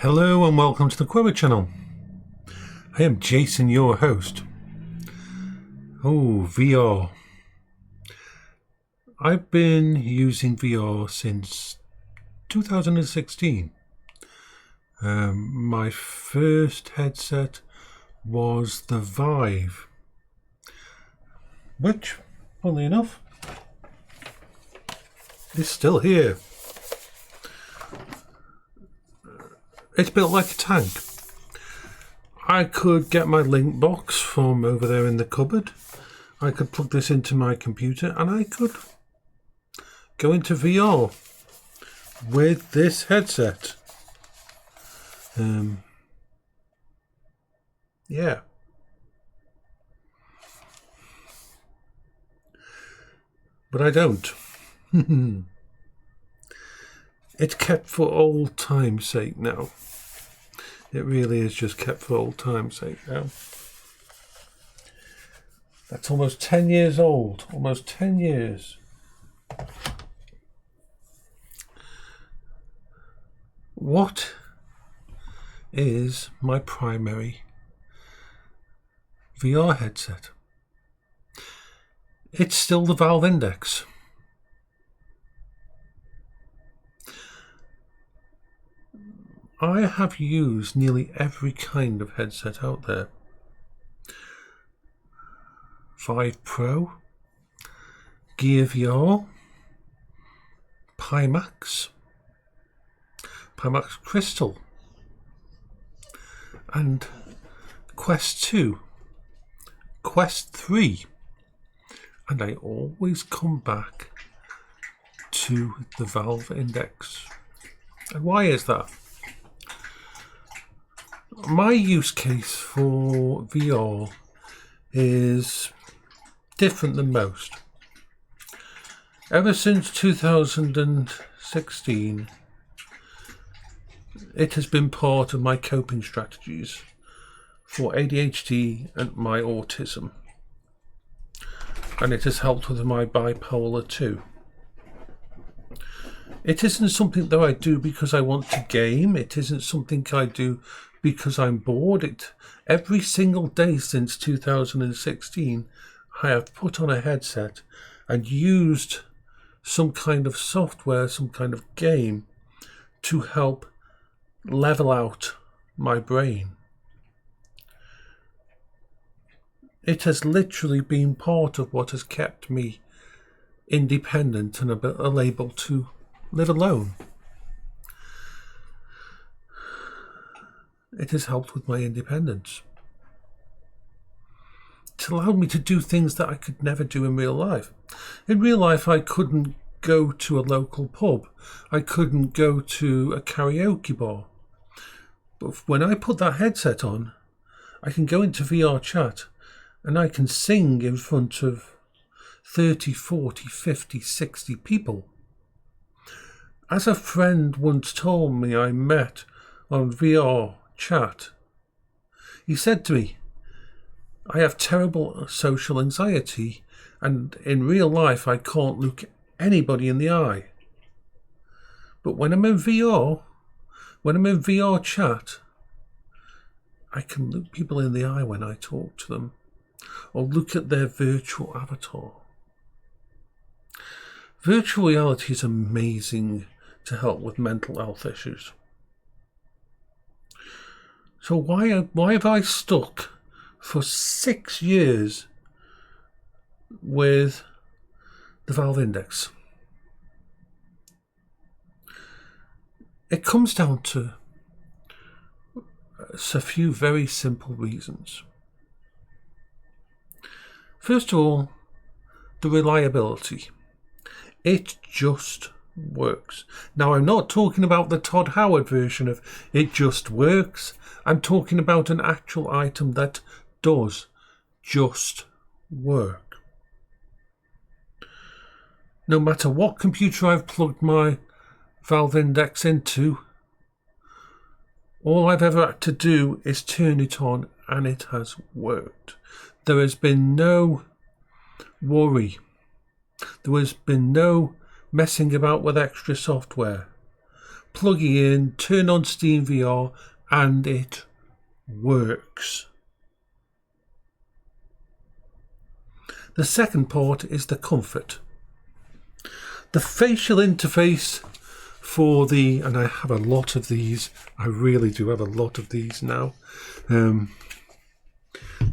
Hello and welcome to the Query channel. I am Jason, your host. VR. I've been using VR since 2016. My first headset was the Vive, which, funnily enough, is still here. It's built like a tank. I could get my link box from over there in the cupboard. I could plug this into my computer and I could go into VR with this headset. Yeah. But I don't. It's kept for old time's sake now. It really is just kept for old time's sake now. That's almost 10 years old. Almost 10 years. What is my primary VR headset? It's still the Valve Index. I have used nearly every kind of headset out there. Vive Pro, Gear VR, Pimax Crystal, and Quest 2, Quest 3, and I always come back to the Valve Index. And why is that? My use case for VR is different than most. Ever since 2016, it has been part of my coping strategies for ADHD and my autism. And it has helped with my bipolar too. It isn't something that I do because I want to game. It isn't something I do because I'm bored. Every single day since 2016, I have put on a headset and used some kind of software, some kind of game to help level out my brain. It has literally been part of what has kept me independent and able to live alone. It has helped with my independence. It allowed me to do things that I could never do in real life. In real life, I couldn't go to a local pub. I couldn't go to a karaoke bar. But when I put that headset on, I can go into VRchat and I can sing in front of 30, 40, 50, 60 people. As a friend once told me I met on VRchat, he said to me, I have terrible social anxiety and in real life I can't look anybody in the eye. But when I'm in VR, when I'm in VRchat, I can look people in the eye when I talk to them or look at their virtual avatar. Virtual reality is amazing to help with mental health issues. So why have I stuck for 6 years with the Valve Index? It comes down to a few very simple reasons. First of all, the reliability. It just works. Now, I'm not talking about the Todd Howard version of it just works. I'm talking about an actual item that does just work. No matter what computer I've plugged my Valve Index into, all I've ever had to do is turn it on and it has worked. There has been no worry. There has been no messing about with extra software. plug it in, turn on Steam VR, and it works. The second part is the comfort. The facial interface for the, and I have a lot of these, I really do have a lot of these now. The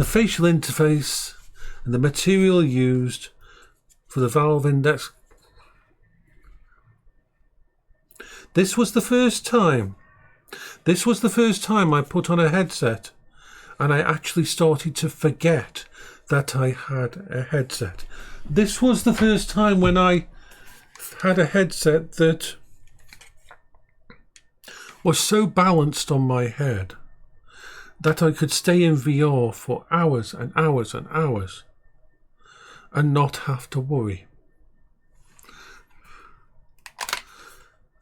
facial interface and the material used for the Valve Index. This was the first time I put on a headset and I actually started to forget that I had a headset. This was the first time when I had a headset that was so balanced on my head that I could stay in VR for hours and hours and hours and not have to worry.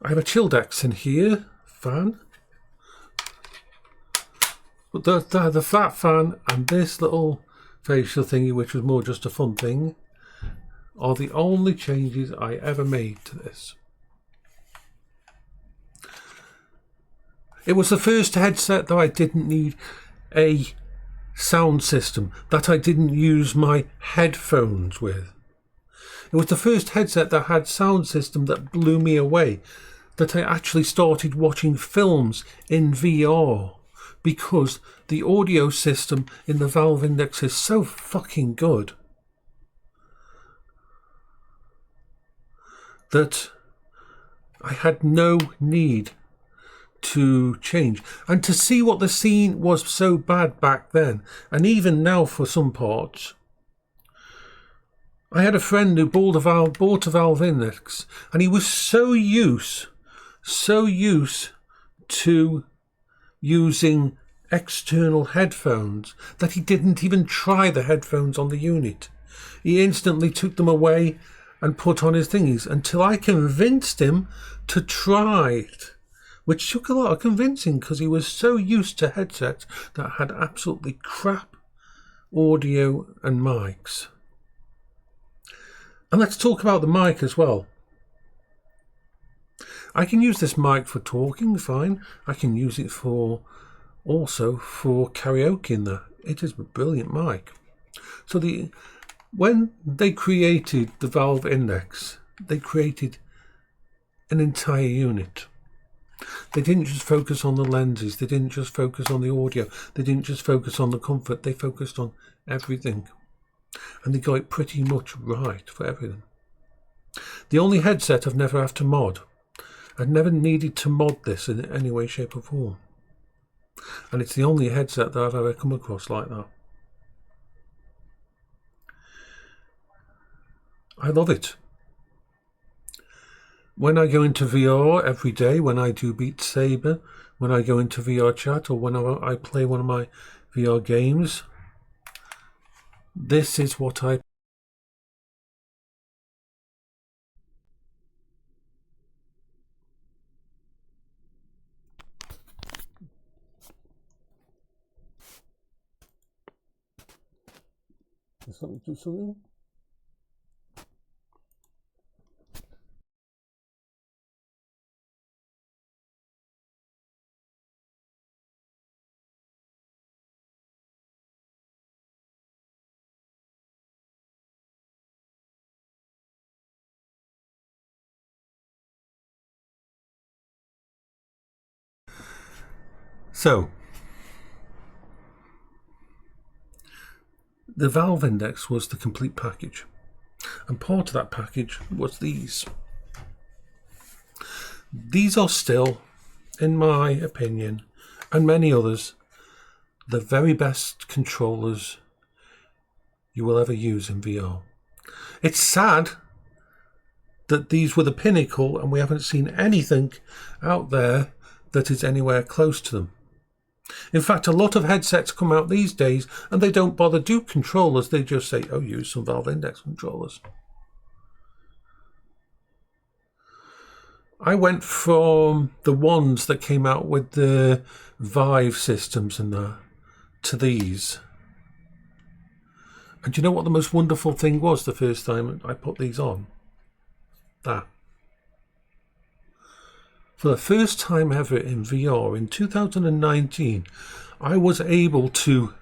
I have a Childex in here, fan. But the fat fan and this little facial thingy, which was more just a fun thing, are the only changes I ever made to this. It was the first headset that I didn't need a sound system, that I didn't use my headphones with. It was the first headset that had sound system that blew me away, that I actually started watching films in VR because the audio system in the Valve Index is so fucking good that I had no need to change. And to see what the scene was so bad back then, and even now for some parts. I had a friend who bought a Valve Index, and he was so used to using external headphones that he didn't even try the headphones on the unit. He instantly took them away and put on his thingies until I convinced him to try it, which took a lot of convincing because he was so used to headsets that had absolutely crap audio and mics. And let's talk about the mic as well. I can use this mic for talking, fine. I can use it also for karaoke in there. It is a brilliant mic. So when they created the Valve Index, they created an entire unit. They didn't just focus on the lenses. They didn't just focus on the audio. They didn't just focus on the comfort. They focused on everything. And they got it pretty much right for everything. The only headset I've never had to mod. I've never needed to mod this in any way, shape or form. And it's the only headset that I've ever come across like that. I love it. When I go into VR every day, when I do Beat Saber, when I go into VRchat, or when I play one of my VR games, this is what I... Does something do something? So, the Valve Index was the complete package, and part of that package was these. These are still, in my opinion, and many others, the very best controllers you will ever use in VR. It's sad that these were the pinnacle and we haven't seen anything out there that is anywhere close to them. In fact, a lot of headsets come out these days and they don't bother do controllers. They just say, oh, use some Valve Index controllers. I went from the ones that came out with the Vive systems and that to these. And do you know what the most wonderful thing was the first time I put these on? That. For the first time ever in VR in 2019, I was able to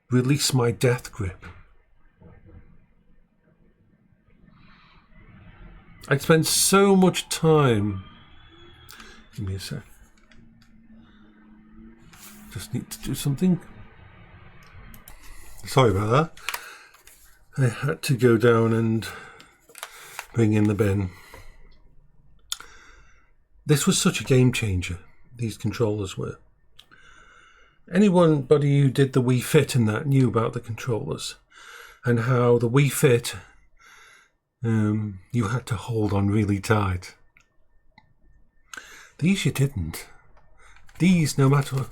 release my death grip. I'd spent so much time. Give me a sec. Just need to do something. Sorry about that. I had to go down and bring in the bin. This was such a game changer, these controllers were. Anybody who did the Wii Fit and that knew about the controllers and how the Wii Fit, you had to hold on really tight. These you didn't. These, no matter what,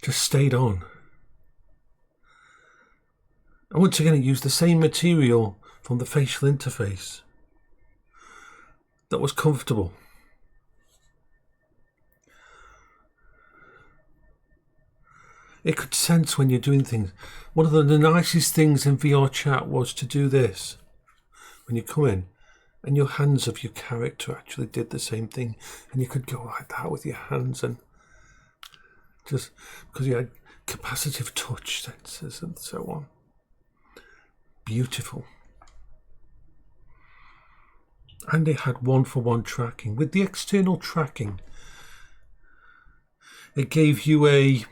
just stayed on. And once again, it used the same material from the facial interface that was comfortable. It could sense when you're doing things. One of the nicest things in VRchat was to do this. When you come in, and your hands of your character actually did the same thing. And you could go like that with your hands, and just because you had capacitive touch sensors and so on. Beautiful. And it had one-for-one tracking. With the external tracking, it gave you a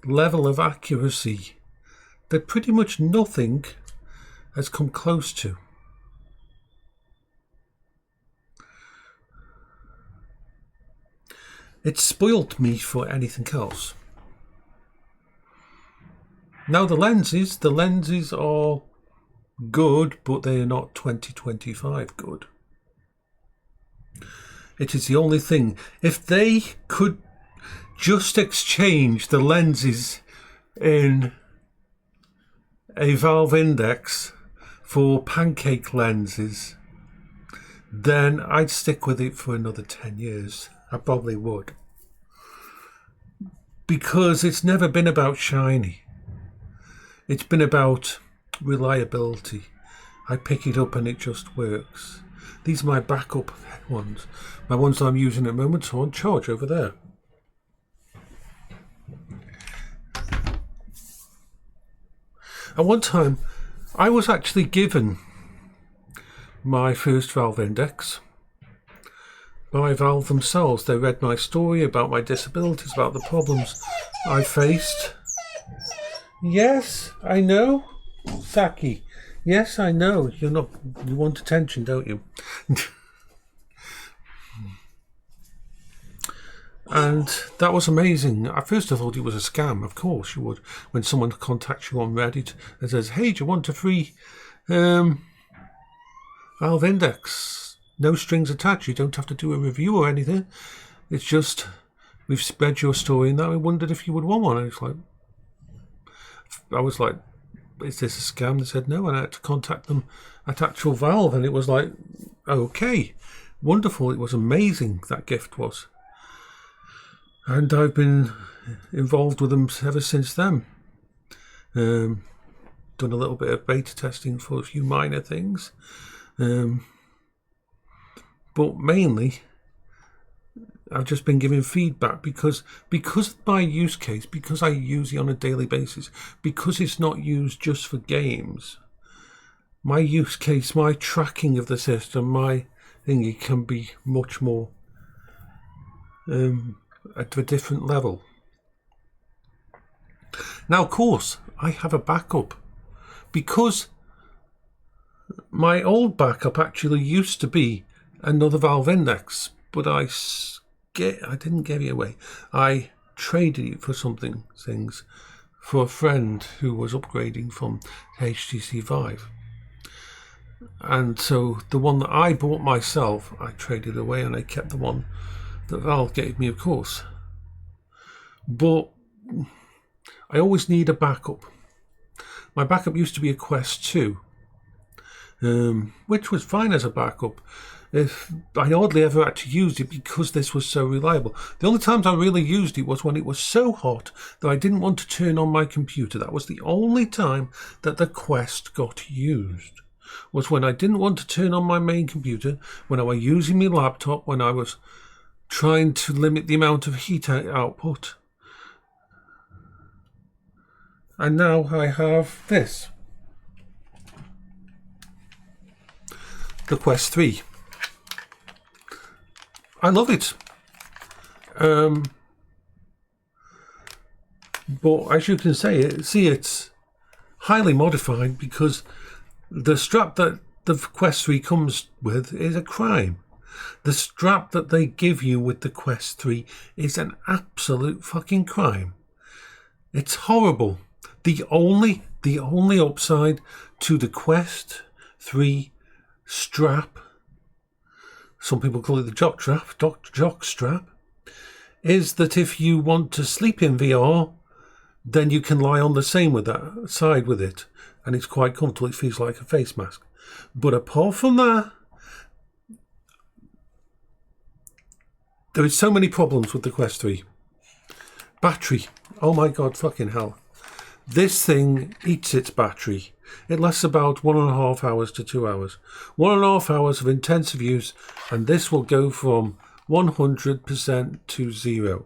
level of accuracy that pretty much nothing has come close to. It spoilt me for anything else. Now the lenses are good, but they are not 2025 good. It is the only thing. If they could just exchange the lenses in a Valve Index for pancake lenses, then I'd stick with it for another 10 years. I probably would. Because it's never been about shiny. It's been about reliability. I pick it up and it just works. These are my backup ones. My ones I'm using at the moment are on charge over there. At one time, I was actually given my first Valve Index by Valve themselves. They read my story about my disabilities, about the problems I faced. Yes, I know, Saki. Yes, I know. You want attention, don't you? And that was amazing. At first I thought it was a scam. Of course you would. When someone contacts you on Reddit and says, hey, do you want a free Valve Index? No strings attached. You don't have to do a review or anything. It's just, we've spread your story and that we wondered if you would want one. And I was like, is this a scam? They said no, and I had to contact them at actual Valve, and it was like, okay, wonderful. It was amazing, that gift was. And I've been involved with them ever since then. Done a little bit of beta testing for a few minor things. But mainly, I've just been giving feedback because of my use case, because I use it on a daily basis, because it's not used just for games. My use case, my tracking of the system, my thingy can be much more at a different level. Now, of course, I have a backup because my old backup actually used to be another Valve Index, but I didn't give it away. I traded it for things for a friend who was upgrading from HTC Vive. And so the one that I bought myself, I traded away and I kept the one that Valve gave me, of course. But I always need a backup. My backup used to be a Quest 2, which was fine as a backup. If I hardly ever actually used it because this was so reliable. The only times I really used it was when it was so hot that I didn't want to turn on my computer. That was the only time that the Quest got used. was when I didn't want to turn on my main computer, when I was using my laptop, when I was trying to limit the amount of heat output. And now I have this. The Quest 3. I love it. But as you can see, it's highly modified because the strap that the Quest 3 comes with is a crime. The strap that they give you with the Quest 3 is an absolute fucking crime. It's horrible. The only upside to the Quest 3 strap, some people call it the jock strap, is that if you want to sleep in VR, then you can lie on the same with that side with it, and it's quite comfortable. It feels like a face mask. But apart from that, there is so many problems with the Quest 3. Battery. Oh my god, fucking hell. This thing eats its battery. It lasts about 1.5 hours to 2 hours. 1.5 hours of intensive use, and this will go from 100% to 0.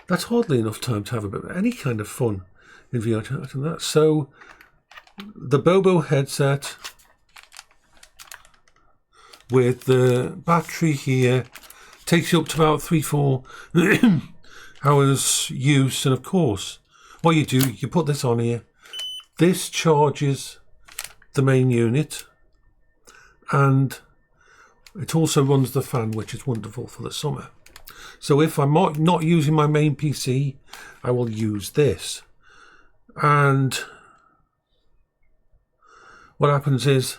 That's hardly enough time to have a bit of any kind of fun in VRchat and that. So the Bobo headset with the battery here takes you up to about 3-4 hours use, and of course what you do, you put this on here. This charges the main unit, and it also runs the fan, which is wonderful for the summer. So if I'm not using my main PC, I will use this. And what happens is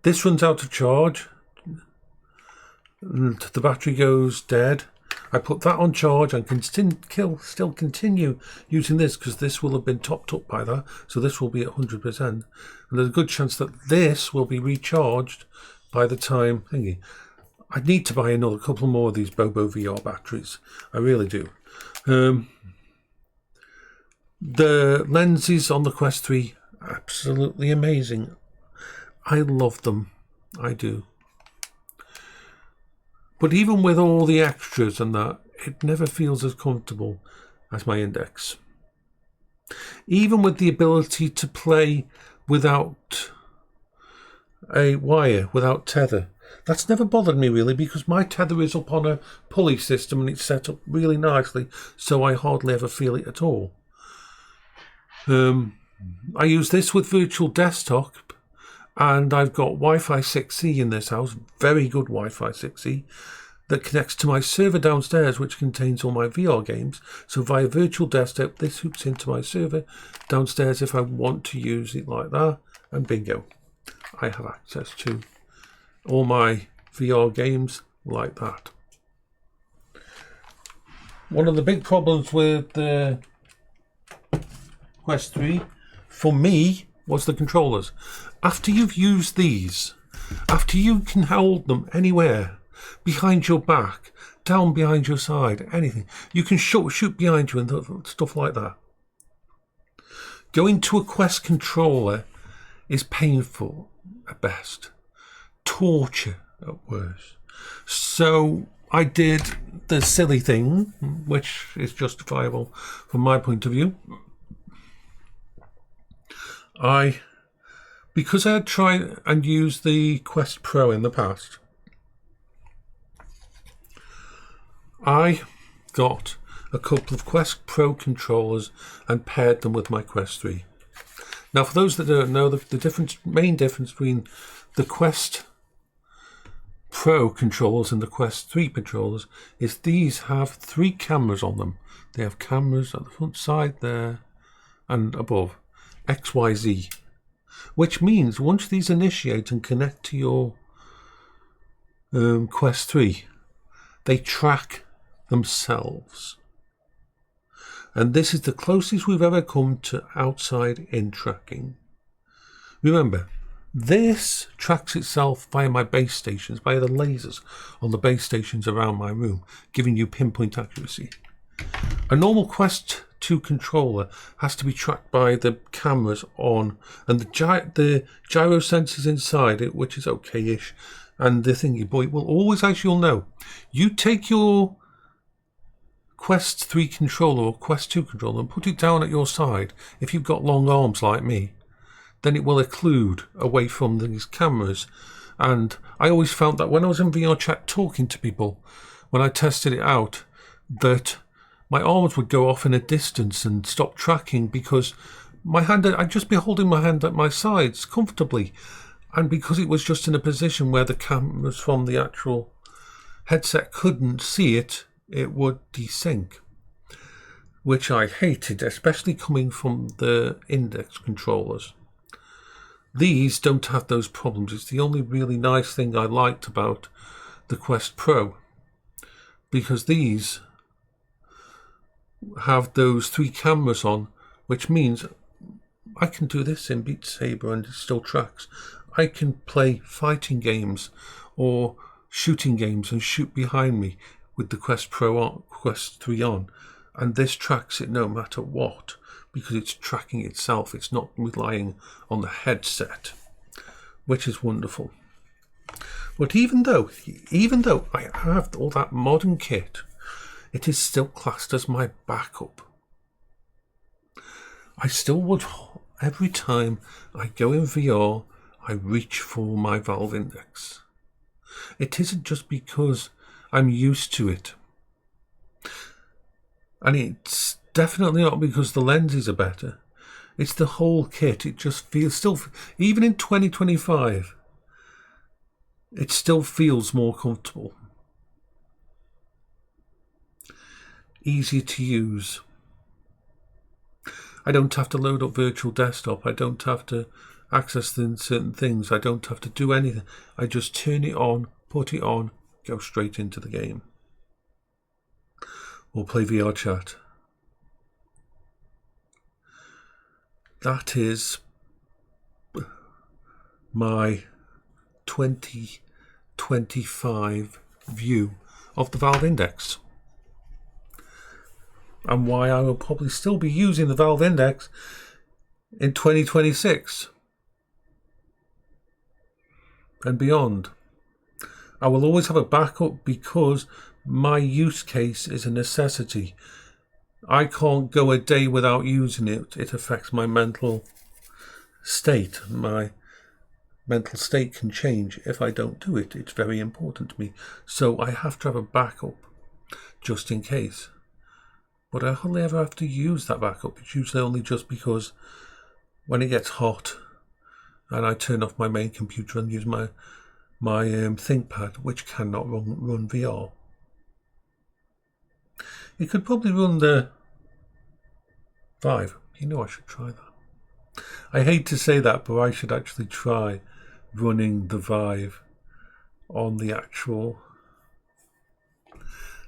this runs out of charge and the battery goes dead. I put that on charge and can still continue using this because this will have been topped up by that. So this will be at 100%. And there's a good chance that this will be recharged by the time thingy. I need to buy another couple more of these Bobo VR batteries. I really do. The lenses on the Quest 3, absolutely amazing. I love them. I do. But even with all the extras and that, it never feels as comfortable as my Index. Even with the ability to play without a wire, without tether. That's never bothered me really, because my tether is up on a pulley system and it's set up really nicely, so I hardly ever feel it at all. I use this with virtual desktop, and I've got Wi-Fi 6E in this house, very good Wi-Fi 6E, that connects to my server downstairs, which contains all my VR games. So via virtual desktop, this hooks into my server downstairs if I want to use it like that, and bingo, I have access to all my VR games like that. One of the big problems with the Quest 3 for me was the controllers. After you've used these, after you can hold them anywhere, behind your back, down behind your side, anything, you can shoot behind you and stuff like that. Going to a Quest controller is painful at best, torture at worst. So I did the silly thing, which is justifiable from my point of view. Because I had tried and used the Quest Pro in the past, I got a couple of Quest Pro controllers and paired them with my Quest 3. Now, for those that don't know, the main difference between the Quest Pro controllers and the Quest 3 controllers is these have 3 cameras on them. They have cameras at the front side there and above, X, Y, Z. Which means once these initiate and connect to your Quest 3, they track themselves. And this is the closest we've ever come to outside in tracking. Remember, this tracks itself via my base stations, via the lasers on the base stations around my room, giving you pinpoint accuracy. A normal Quest 2 controller has to be tracked by the cameras on, and the gyro sensors inside it, which is okay-ish, and the thingy, but it will always, as you'll know, you take your Quest 3 controller or Quest 2 controller and put it down at your side. If you've got long arms like me, then it will occlude away from these cameras. And I always found that when I was in VRchat talking to people, when I tested it out, that my arms would go off in a distance and stop tracking because my hand, I'd just be holding my hand at my sides comfortably. And because it was just in a position where the cameras from the actual headset couldn't see it, it would desync, which I hated, especially coming from the index controllers. These don't have those problems. It's the only really nice thing I liked about the Quest Pro, because these have those 3 cameras on, which means I can do this in Beat Saber and it still tracks. I can play fighting games or shooting games and shoot behind me with the Quest Pro on, Quest 3 on, and this tracks it no matter what, because it's tracking itself. It's not relying on the headset, which is wonderful. But even though I have all that modern kit, it is still classed as my backup. I still would, every time I go in VR, I reach for my Valve Index. It isn't just because I'm used to it. And it's definitely not because the lenses are better. It's the whole kit. It just feels, still, even in 2025, it still feels more comfortable. Easier to use. I don't have to load up virtual desktop. I don't have to access certain things. I don't have to do anything. I just turn it on, put it on, go straight into the game. Or play VRchat. That is my 2025 view of the Valve Index. And why I will probably still be using the Valve Index in 2026 and beyond. I will always have a backup because my use case is a necessity. I can't go a day without using it. It affects my mental state. My mental state can change if I don't do it. It's very important to me. So I have to have a backup just in case. But I hardly ever have to use that backup. It's usually only just because when it gets hot and I turn off my main computer and use my ThinkPad, which cannot run VR. It could probably run the Vive. You know, I should try that. I hate to say that, but I should actually try running the Vive on the actual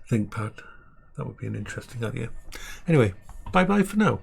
ThinkPad. That would be an interesting idea. Anyway, bye-bye for now.